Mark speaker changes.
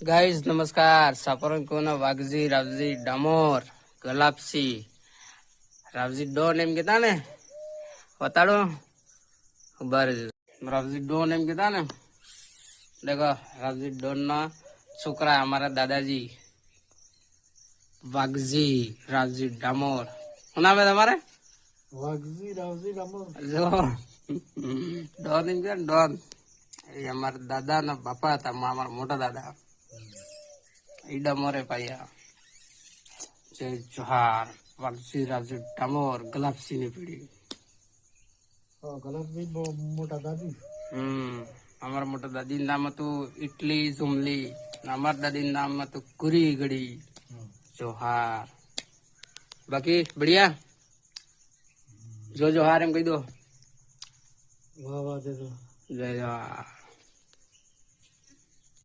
Speaker 1: Guys નમસ્કાર. સાપરકોના Vaghji Ravji Damor ગલાપસી Ravji Don એમ કેતા ને બતાડો ઉભા રહેજો. રાવજી ડોન એમ કેતા ને દેખો રાવજી ડોન ના છોકરા અમારા દાદાજી વાઘજી રાવજી ડામોર. શું નામ હે તમારે?
Speaker 2: વાઘજી રાવજી ડામોર.
Speaker 1: જો ડોન એમ કે ડોન એ અમારા દાદા ના બાપા હતા, અમારા મોટા દાદા એ ડામોરે પાયા. જય જોહાર. વાઘજી રાવજી ડામોર ગલાપસી ની પીઢી.
Speaker 2: ગલાબી બહુ મોટા દાદી.
Speaker 1: અમારા મોટા દાદી નામ હતું ઇટલી ઝુમલી, અમારા દાદી નામ હતું કુરી ગડી. જોહાર. બાકી બઢિયા? જો જોહાર એમ કહી દો.
Speaker 2: વાહ વાહ દેજો.
Speaker 1: જય જોહાર.